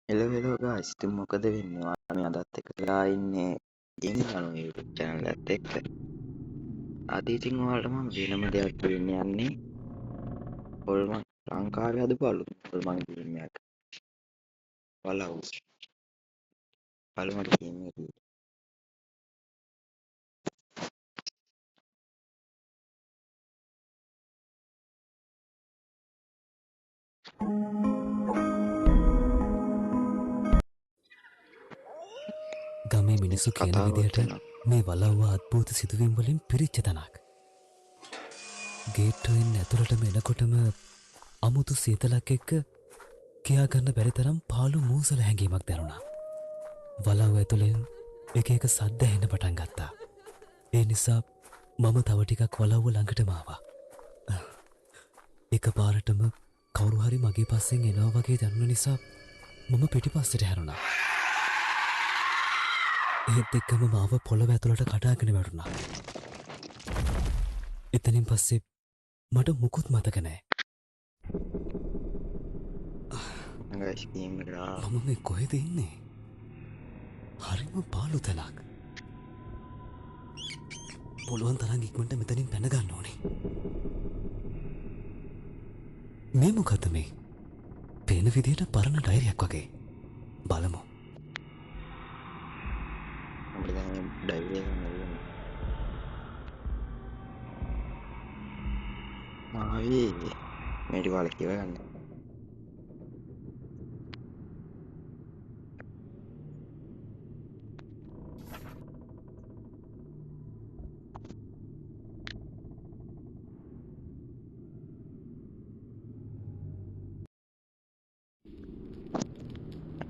Hello, hello guys, ඉතින් මොකද වෙන්නේ? ඔයාලා මේ අදත් එකලා ඉන්නේ ගේම් කරන YouTube channel එකත් එක්ක. අද ඉතින් ඔයාලට මම වෙනම දෙයක් කියන්න යන්නේ. හොල්මන් ලංකාවේ හදපු අලුත් හොල්මන් ගේම් එකක්. බලමු. බලමු ගේම් එක. ගමේ මිනිස්සු කියන කතාවක් විදිහට වෙනවා. මේ වලව්ව අත්භූත සිදුවීම් වලින් පිරිච්ච තැනක්. ගේට්ටුවෙන් ඇතුළටම එනකොටම අමුතු සීතලක් එක්ක කියාගන්න බැරි තරම් පාළු මූසල හැඟීමක් දැනුණා. වලව්ව ඇතුළෙන් එක එක සද්ද ඇහෙන්න පටන් ගත්තා. ඒ නිසා මම තව ටිකක් වලව්ව ළඟටම ආවා. එකපාරටම කවුරු හරි මගේ පස්සෙන් එනවා වගේ දැනුන නිසා මම පිටිපස්සට හැරුණා. ඒත් එක්කම මාව පොළොව ඇතුළට කඩාගෙන වැටුණා. එතනින් පස්සේ මට මුකුත් මතක නෑ. guys ගේම් එකට ආවා. මම මේ කොහෙද ඉන්නේ? හරිම පාළු තැනක්. පුළුවන් තරම් ඉක්මනට මෙතනින් පැන ගන්න ඕනේ. මේ මොකද්ද මේ? පේන විදියට පරණ ඩයරියක් වගේ. බලමු. අපිට දැන් මේ ඩයිවර් එක නෙවෙයි. මාවේ මේ ටික වල කියව ගන්න.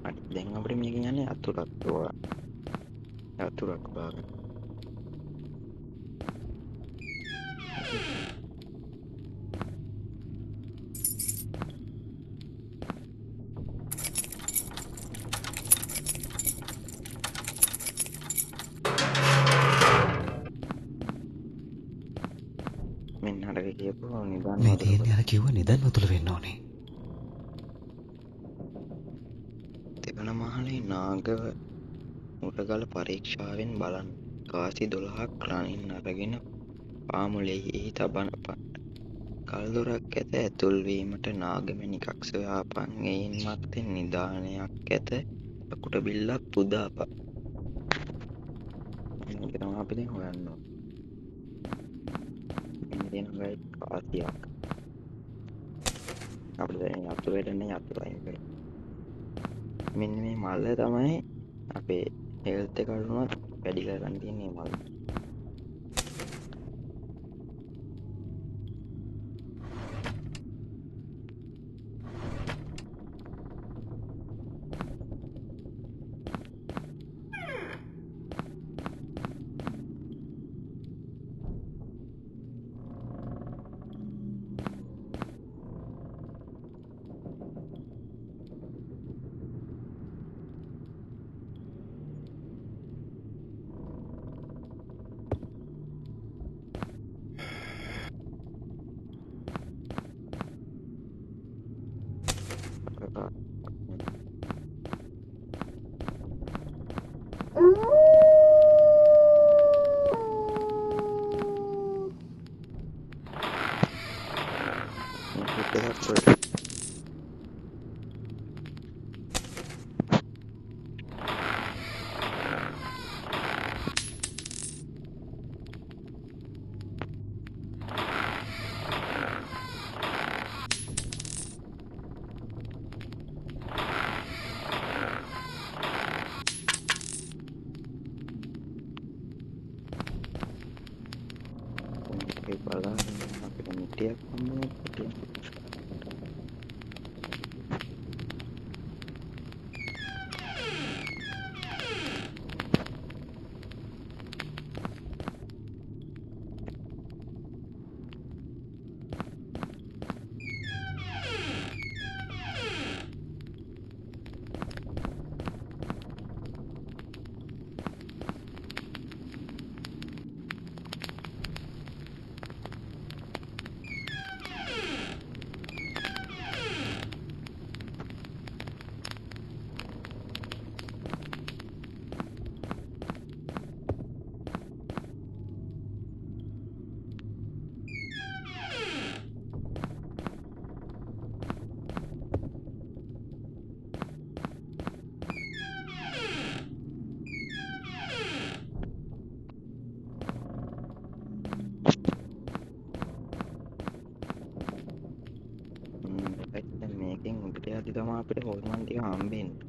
හරි දැන් අපිට මේකෙන් යන්නේ අතුරක් ඕවා. අතුරක් බාගන්න. මෙන්න අරක කියපුවා නිදාන්න මේ වතුර තියෙන්නේ අර කිව්ව නිදන් වතුල වෙන්න ඕනේ. දෙවන මහලේ නාගව මුරගල පරීක්ෂාවෙන් බලන්න. කාසි 12ක් රනින් අරගෙන පාමුලෙහි තබන කල්දොරක් ඇත ඇතුල්වීමට නාගමැණිකක් සොයාපන්. එයින් මත්තෙන් නිධානයක් ඇත අකුට බිල්ලක් පුදාපන්. මේක තමයි අපි දැන් හොයන්න ඕනේ. මෙන්න තියෙනවා ගයිස් කාසියක්. අපිට දැන් යතුරට නේ යතුර අයින් කරේ. මෙන්න මේ මල්ල තමයි අපේ හෙල්ත් එක අඩුනොත් වැඩි කරගන්න තියෙන්නේ මල්ල. ඒක බලන්න අපිට මිටියක් හම්බුනේ මිටියක්. යද්දි තමයි අපිට හොල්මන් ටික හම්බෙන්නේ.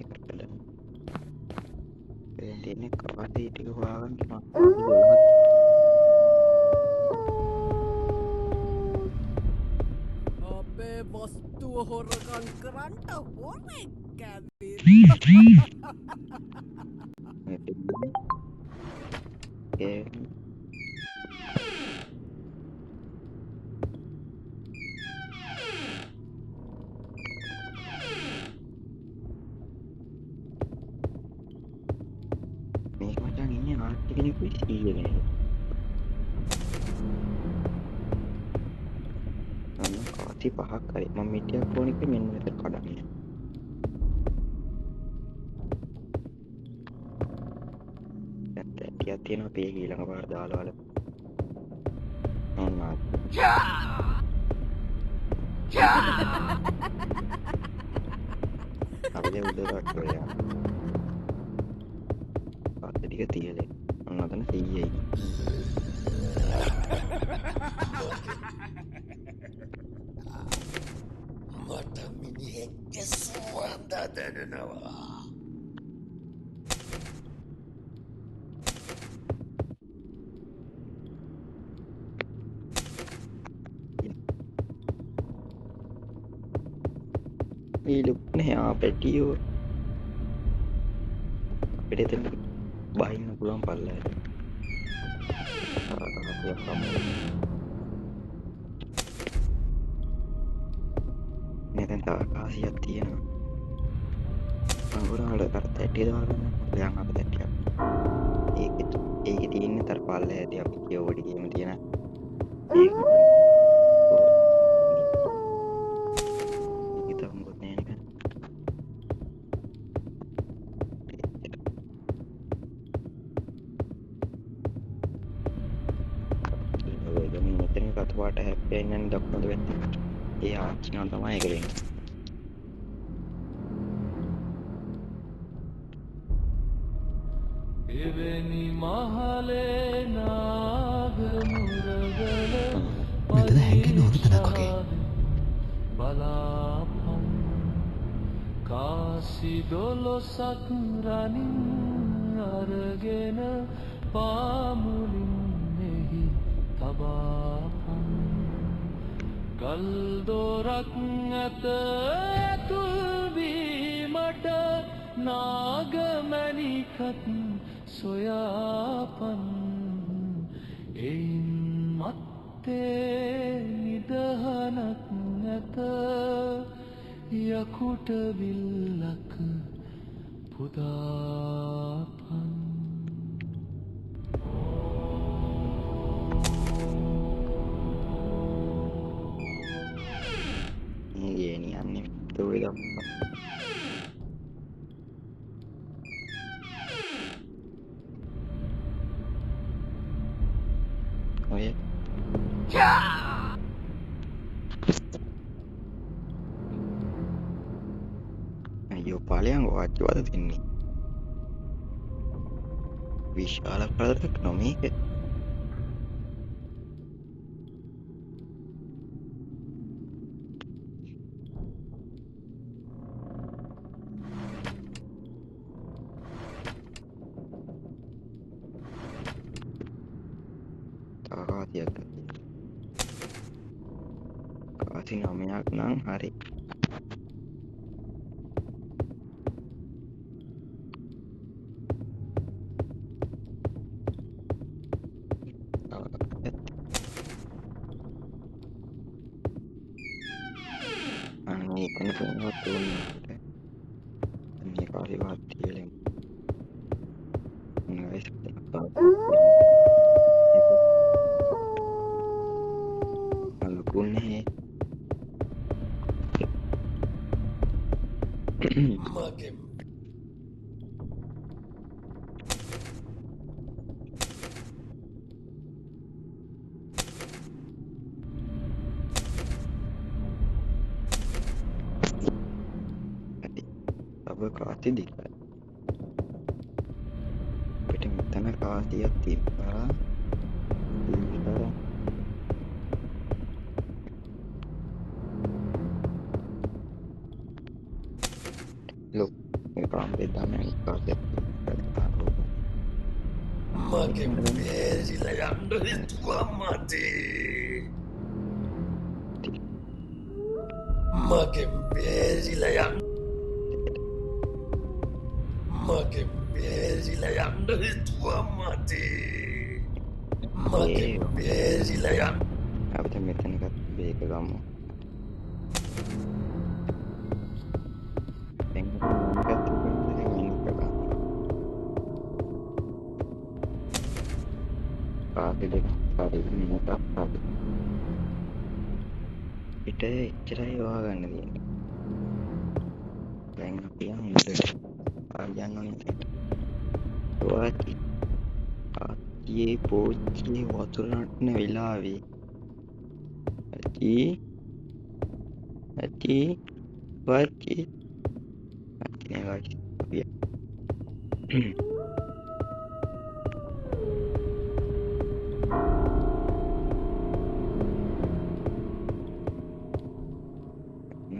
ඒකට දැන් තියෙන්නේ කාසි ටික හොයාගන්න මම 12ක් අපේ වස්තුව හොරකම් කරන්ට හොරෙක් කැවිත් මේ තිබුණේ. ඒ මේ මචං ඉන්නේ ආච්චි කෙනෙකුයි සීය කෙනෙකුයි. අන්න කාසි 5ක් හරි මම මිටියක් ඕන එක මෙන්න මෙතන කඩන්නේ. දැන් ටිකක් තියෙනවා පේ ඊළඟ පාර දාලා වල. ඔන්න අපිට උදේට ඔයා පාත් ටික තියලේ. ඔන්න අතන 100යි. මට මිනිහෙක්ගේ සුවඳ දැනෙනවා. මේ ලුක්නේ පැටියෝ අපිට එතන බහින්න පුළුවන් පල්ලයට. මෙතෙන් තව කාසියක් තියෙනවා. අඟුරාට අර තැටිය දාගෙන දැන් අපිට තැටියක්. ඒකේ තියෙන්නේ තර පල්ලයේදී අපි කියෝඩි ගේම තියෙන ඒක මොකද නේද? මෙතන කතුවාට හැප්පෙන්නේ දක්නද වෙන්නේ. ඒ ආච්චිනෝ තමයි ඒක වෙන්නේ. එවැනි මහලේ නාග මුරගල මෙතන හැංගෙන හොඳ තැනක් වගේ. බලාපන් කාසි 12ක් රනින් අරගෙන පාමුලින් එහි තබාපන් ගල් දොරක් ඇත ඇතුල් වීමට නාගමැණිකත් සොයාපන් එයින් මත්තේ නිදහනක් නැත යකුට විල්ලක පුදාපන් යන්නේ තෝයි දම්පා. ඔය අයියෝ පාලයන් වාච්චවද තින්නේ විශාල කරදරයක් නොමේක. කාසියක් කාසි 9ක් නම් හරි. අනේ එතන කොහොමද තුන්නේ මේ කාසි වත් තියලෙන් නයිස් අලුකුන්නේ මගේ अब කාසි දෙකයි. පිට මෙතන කාසියක් තිබ්බා. තමයි කාසෙත් මගේ බේරිලා යන්න හිතුවා මතේ. මගේ බේරිලා යන්න. මගේ බේරිලා යන්න හිතුවා මතේ. මගේ බේරිලා යන්න. අපිට මෙතනකත් බේක ගමු. පිට එච්චරයි වා ගන්න තියෙන්නේ. දැන් අපි යන්නේ ආයන් ඕනේ. ආච්චියේ පෝච්චියේ වතුර නටන වෙලාවේ අච්චි වාච්චි නේ වාච්චි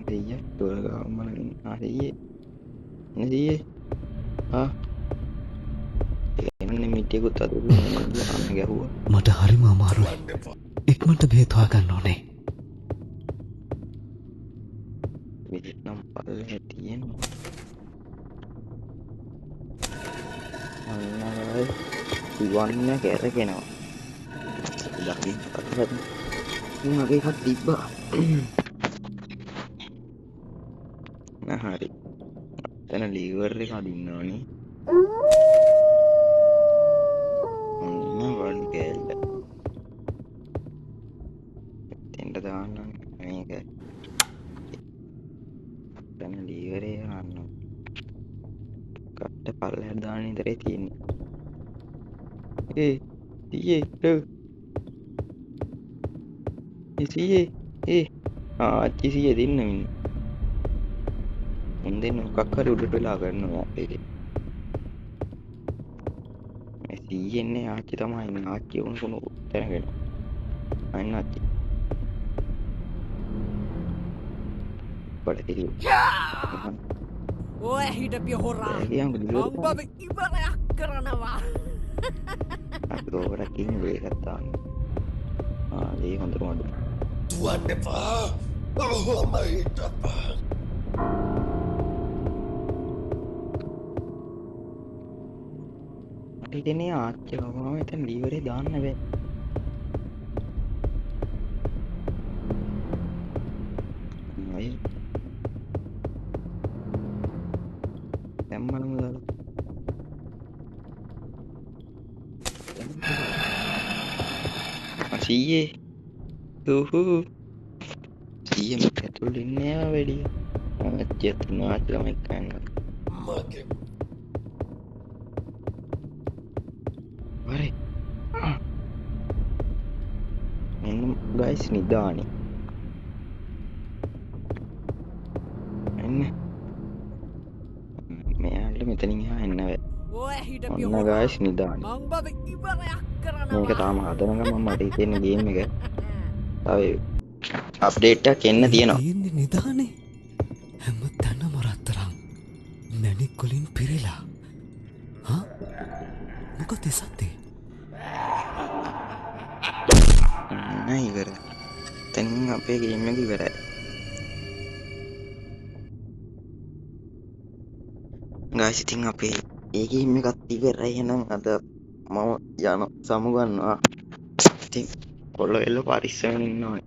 nadiya dua mana nadiya එන්න මිටියකුත් අද ගැහුවා. මට හරිම අමාරුයි. ඉක්මනට බේත් හොයාගන්න ඕනේ. වියට්නාම් පල්ලේ තියෙනවා. ඉවන්න කැරගෙනවා. දකින්න පස්සට මගේ එකක් තිබ්බා. හරි. එතන ලීවර් එක අදින්න ඕනේ. වල් කෑල්ල. එතෙන්ට දාන්න මේක. එතන ලීවර් එක ගන්න. කට්ට පල්ලෙහාට දාන්න ඉතරේ තියෙන්නේ. ආච්චි සීයේ දෙන්න ඉන්න. මුන්දෙන් මොකක් හරි උඩට වෙලා ගන්නවා අපේ. මේ සීයේන්නේ ආච්චි තමයි ඉන්නේ. ආච්චි උණුකුණු තැනගෙන. අන්න ආච්චි. බඩ ඉරියු. ඔය හිටපිය හොරා. කියන් මං බබ ඉවරයක් කරනවා. අපි ගෝරක් ඉන්නේ වේගත් දාන්න. ඒ හොඳට මොඩ. දුවන්න එපා. ඔහොම හිටපන්. ඉතින් ආච්චි ගමම එතන ලීවරේ දාන්න බෑ. අය දැම්මම දාලා. සීයේ දුහු සීයේ මෙතන ඉන්නේ ආවෙඩිය. ආච්චි එතන ආච්චි ළමයි කන්නේ. මගේ Mari. Ini guys නිදානේ. එන්න. මෙයාට මෙතනින් එහා එන්න බෑ. ඔය හිටපිය ඔන්න හොරා. guys නිදානේ. මං බබ ඉවරයක් කරනවා. මේක තාම හදන ගමන් මට හිතෙන ගේම් එක. තව අප්ඩේට් එකක් එන්න තියෙනවා. තියෙන්නේ නිදානේ. හැම තැනම රත්තරන්. මැණික් වලින් පිරෙලා. හා? මොකද සත්‍යේ? නෑ ඉවරයි. දැන් අපේ ගේම් එක ඉවරයි. guys ඉතින් අපේ ඒ ගේම් එකත් ඉවරයි. එහෙනම් අද මම යන සමු ගන්නවා. ඉතින් කොල්ලෝ එල්ල පරිස්සමෙන් ඉන්න ඕනේ.